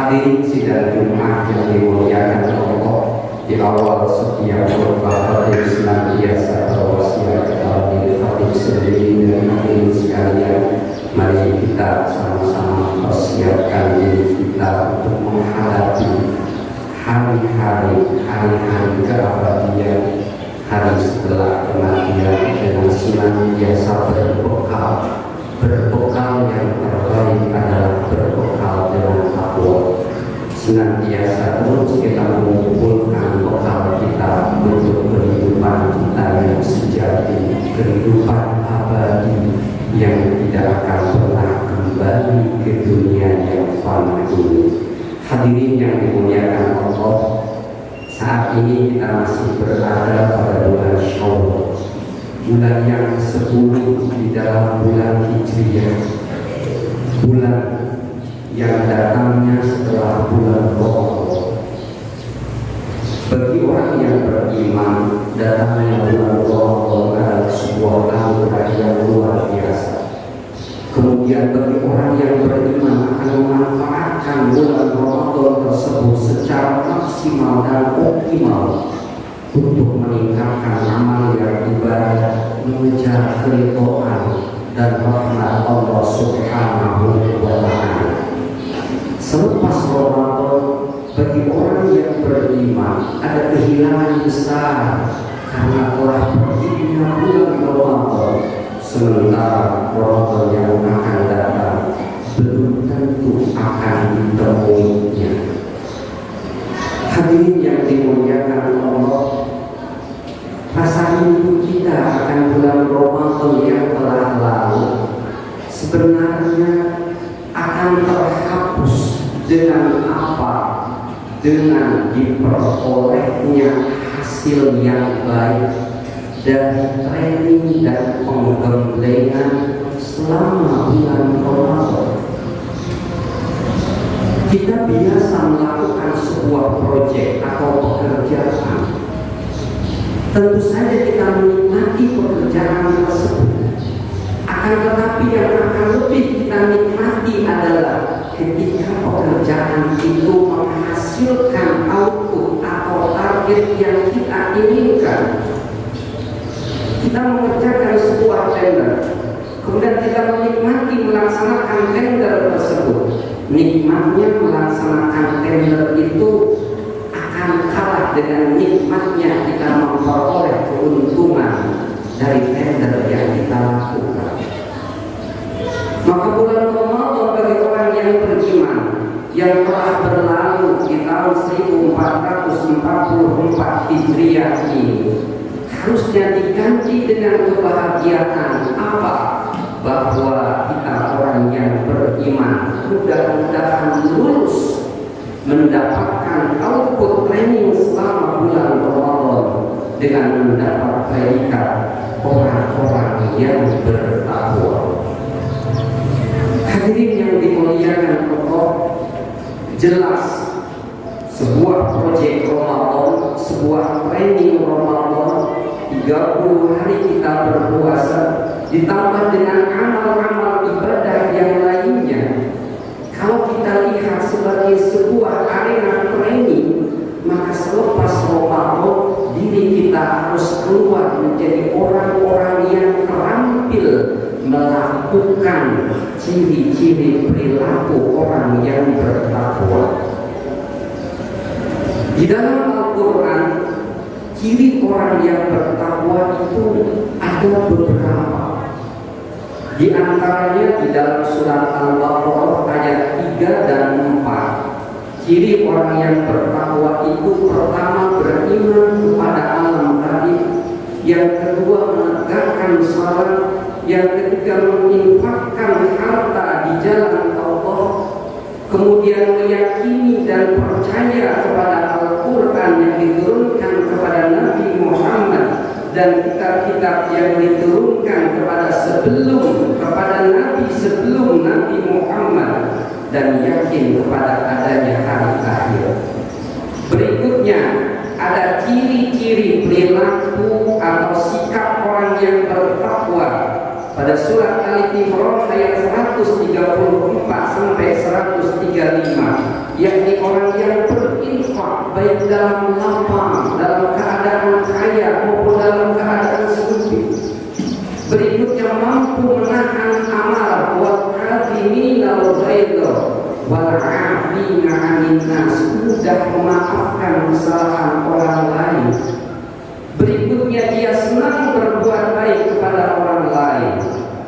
Hadirin sidang Jumat yang dimuliakan Allah, di awal setiap khutbah khatib senantiasa berwasiat kepada diri khatib sendiri dan hadirin sekalian, mari kita sama-sama persiapkan diri kita untuk menghadapi hari-hari keabadian, hari setelah kematian, dengan senantiasa berbekal yang terbaik adalah berbekal dengan takwa. Senantiasa terus kita mengumpulkan bekal kita untuk kehidupan kita yang sejati, kehidupan abadi yang tidak akan pernah kembali ke dunia yang fana ini. Hadirin yang dimuliakan Allah, saat ini kita masih berada pada bulan Syawal, bulan yang 10 di dalam bulan Hijriah, bulan yang datangnya setelah bulan Ramadan. Bagi orang yang beriman, datangnya bulan Ramadan adalah sebuah anugerah yang luar biasa. Kemudian bagi orang yang beriman akan memanfaatkan bulan Ramadan tersebut secara maksimal dan optimal untuk meningkatkan amal yang ibadah, mengejar keridhaan dan rahmat Allah Subhanahu wa Ta'ala. Selepas Ramadan, bagi orang yang beriman ada kehilangan besar karena telah perginya bulan Ramadan, sementara Ramadan yang akan datang belum tentu akan ditemuinya. Hadirin yang dimuliakan Allah, rasa rindu kita akan bulan Ramadan yang telah lalu sebenarnya akan terhapus dengan apa? Dengan diperolehnya hasil yang baik dari training dan penggemblengan selama bulan Ramadan. Kita biasa melakukan sebuah proyek atau pekerjaan. Tentu saja kita menikmati pekerjaan tersebut. Akan tetapi yang akan lebih kita nikmati adalah ketika pekerjaan itu menghasilkan output atau target yang kita inginkan. Kita mengerjakan sebuah tender, kemudian kita menikmati melaksanakan tender tersebut. Nikmatnya melaksanakan tender itu akan kalah dengan nikmatnya kita memperoleh keuntungan dari tender yang kita lakukan. Maka bulan Ramadan bagi orang yang beriman yang telah berlalu di tahun 1444 Hijriah ini harusnya diganti dengan kebahagiaan apa? Bahwa kita orang yang beriman mudah-mudahan lulus mendapatkan output training selama bulan Ramadan dengan mendapat predikat orang-orang yang bertakwa. Hadirin yang dimuliakan Allah, jelas sebuah proyek Ramadan, sebuah training Ramadan, 30 hari kita berpuasa ditambah dengan amal-amal ibadah yang lainnya. Kalau kita lihat sebagai sebuah arena training, maka selepas Ramadan diri kita harus keluar menjadi orang-orang yang terampil melakukan ciri-ciri perilaku orang yang bertakwa. Di dalam Al-Quran, ciri orang yang bertakwa itu ada beberapa. Di antaranya di dalam surat Al-Baqarah ayat 3 dan 4. Ciri orang yang bertakwa itu pertama beriman kepada alam gaib, yang kedua menegakkan salat, yang ketiga menginfakkan harta di jalan Allah, kemudian meyakini dan percaya kepada Al-Quran yang diturunkan kepada Nabi Muhammad dan kitab-kitab yang diturunkan kepada Nabi sebelum Nabi Muhammad, dan yakin kepada adanya hari akhir. Berikutnya ada ciri-ciri perilaku atau sikap orang yang bertakwa pada surat Al-Imran ayat 134 sampai 135, yang mampu menahan amarah, wal kadhiminal ghaidha wal 'afina 'anil nas, mudah memaafkan kesalahan orang lain. Berikutnya dia senang berbuat baik kepada orang lain,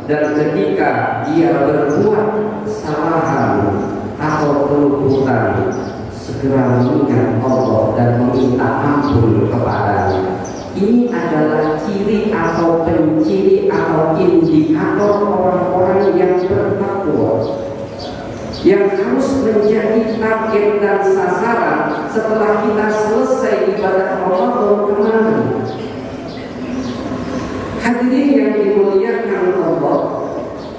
dan ketika dia berbuat kesalahan atau kelupaan, segera mengingat Allah dan meminta ampun kepadanya. Ini adalah ciri atau penciri atau indikator orang-orang yang bertakwa, yang harus menjadi target dan sasaran setelah kita selesai ibadah Ramadan kemarin. Hadirin yang dimuliakan Allah,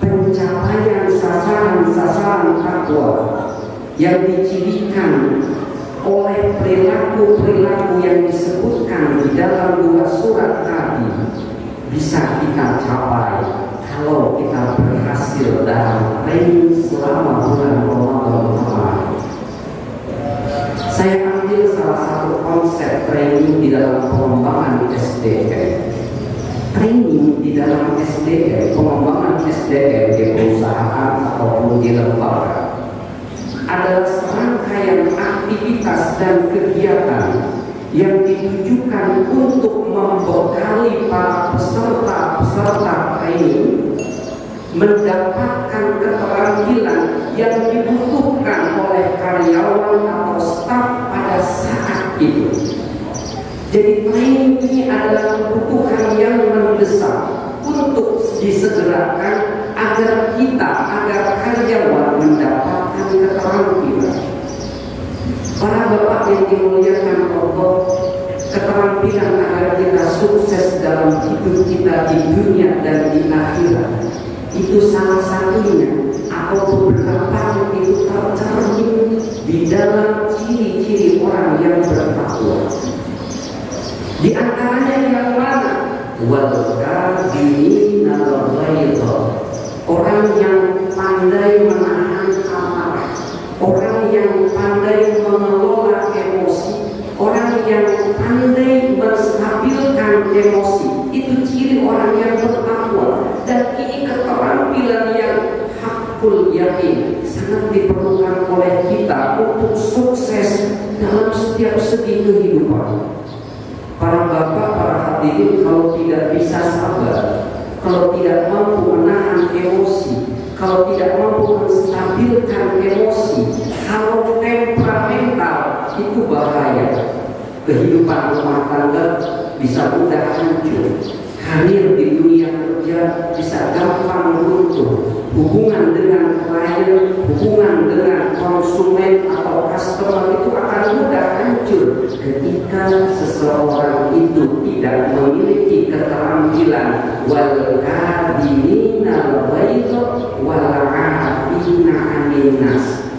pencapaian sasaran-sasaran takwa yang dicirikan oleh perilaku-perilaku yang disebutkan di dalam 2 surat tadi bisa kita capai kalau kita berhasil dalam training selama bulan Ramadan kemarin. Saya ambil salah satu konsep training di dalam pengembangan SDM. Training di dalam SDM, pengembangan SDM di perusahaan ataupun di lembaga adalah serangkaian aktivitas dan kegiatan yang ditujukan untuk membekali para peserta training mendapatkan keterampilan yang dibutuhkan oleh karyawan atau staf pada saat itu. Jadi training ini adalah kebutuhan yang mendesak untuk disegerakan agar karyawan mendapatkan keterampilan. Para bapak yang dimuliakan Allah, keterampilan agar kita sukses dalam hidup kita di dunia dan di akhirat, itu salah satunya atau beberapa itu tercermin di dalam ciri-ciri orang yang bertakwa. Di antaranya yang mana? Wal kadhiminal ghaidha, orang yang pandai menahan amarah, orang yang pandai mengelola emosi, orang yang pandai menstabilkan emosi. Itu ciri orang yang bertakwa, dan ini keterampilan yang hakul yakin sangat diperlukan oleh kita untuk sukses dalam setiap segi kehidupan. Para bapak, para hadirin, kalau tidak bisa sabar, kalau tidak mampu menahan emosi, kalau tidak mampu menstabilkan emosi, kalau temperamental, itu bahaya. Kehidupan rumah tangga bisa mudah hancur, karir di dunia kerja bisa gampang runtuh, hubungan dengan klien, hubungan dengan konsumen atau customer itu akan mudah hancur ketika seseorang itu tidak memiliki keterampilan wal kadhiminal ghaidha wal 'afina 'anil nas.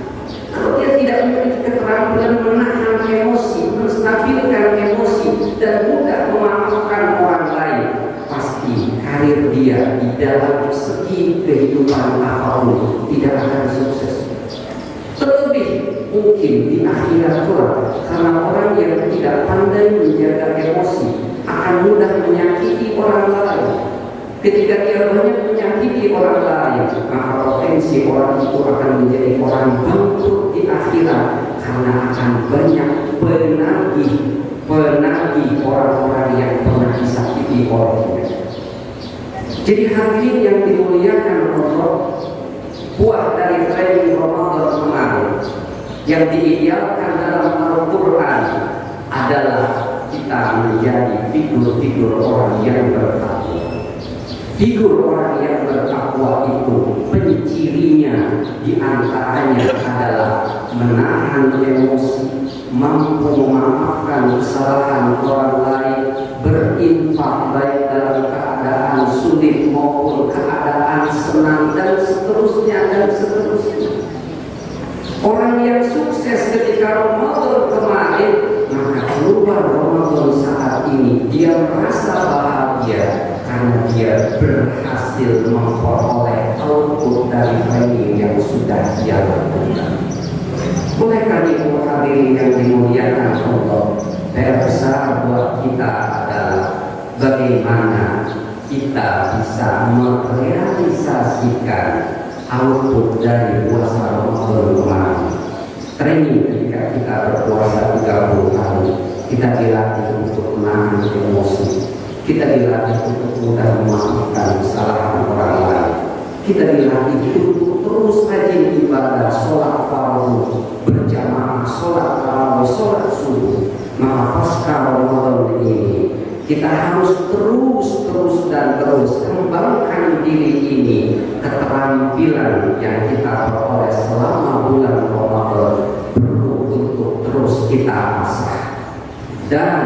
Kalau dia tidak memiliki keterampilan menahan emosi, menstabilkan emosi, dan mudah memaafkan orang lain, pasti karir dia di dalam segi kehidupan apapun tidak akan sukses. Terlebih mungkin di akhirat kelak, karena orang yang tidak pandai menjaga emosi akan mudah menyakiti orang lain. Ketika dia banyak menyakiti orang lain, maka potensi orang itu akan menjadi orang bangkrut di akhirat, karena akan banyak penagih orang-orang yang pernah disakiti olehnya. Jadi hadirin yang dimuliakan Allah, buah dari training Ramadan kemarin yang diidealkan dalam Al-Quran adalah kita menjadi figur-figur orang yang bertakwa. Figur orang yang bertakwa itu pencirinya diantaranya adalah menahan emosi, mampu memaafkan kesalahan orang lain, berinfak baik dalam keadaan sulit maupun keadaan senang, dan seterusnya dan seterusnya. Orang yang sukses ketika Ramadan kemarin, maka keluar Ramadan saat ini dia merasa bahagia karena dia berhasil memperoleh output dari training yang sudah dia lakukan. Oleh karena itu hadirin yang dimuliakan Allah, PR besar buat kita adalah bagaimana kita bisa merealisasikan output dari puasa Ramadan kemarin. Training ketika kita berpuasa 30 hari, kita dilatih untuk menahan emosi, kita dilatih untuk mudah memaafkan kesalahan orang lain, kita dilatih untuk terus rajin ibadah, sholat fardu berjamaah, sholat tarawih, sholat subuh. Maka pasca Ramadan ini kita harus terus kembangkan diri ini, keterampilan yang kita peroleh selama bulan Ramadan perlu untuk terus kita asah, dan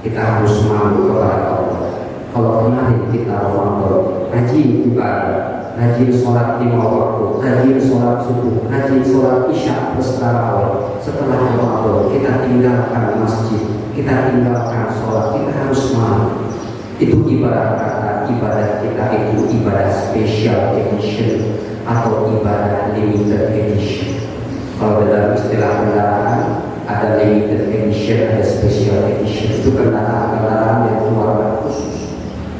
kita harus malu kepada Allah. Kalau kemarin kita Ramadan rajin ibadah, rajin sholat 5 waktu, rajin sholat subuh, rajin sholat isya bertarawih, setelah Ramadan kita tinggalkan masjid, kita tinggalkan sholat, kita harus malu. Itu ibarat kata ibadah kita itu ibadah special edition atau ibadah limited edition. Kalau dalam istilah kendaraan ada limited edition, ada special edition. Itu kendaraan yang keluaran khusus.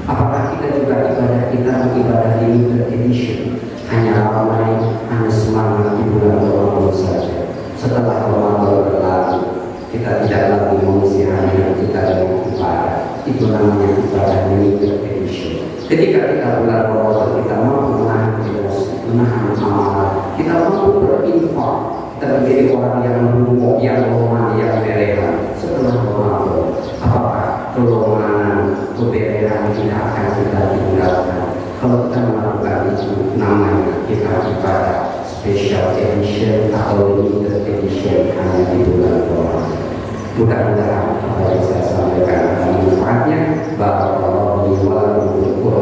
Apakah kita juga ibadah kita ibadah limited edition? Hanya ramai, hanya semangat di bulan Ramadan saja. Setelah Ramadan berlalu, kita tidak lagi mengisi harian kita dengan ibadah. Itu namanya ibadah limited edition. Ketika kita bulan Ramadan, kita mampu menahan emosi, menahan amarah, kita mampu berinfak, kita menjadi orang yang lumpuh, yang lemah, yang berehan. Setelah Ramadan, apakah kelemahan, keberehan tidak akan kita tinggalkan? Kalau kita melakukan itu, namanya kita ibadah special edition atau limited edition hanya di bulan Ramadan. Mudah-mudahan apa yang saya sampaikan akan manfaatnya. Barakallahu li wa lakum fil Qur'an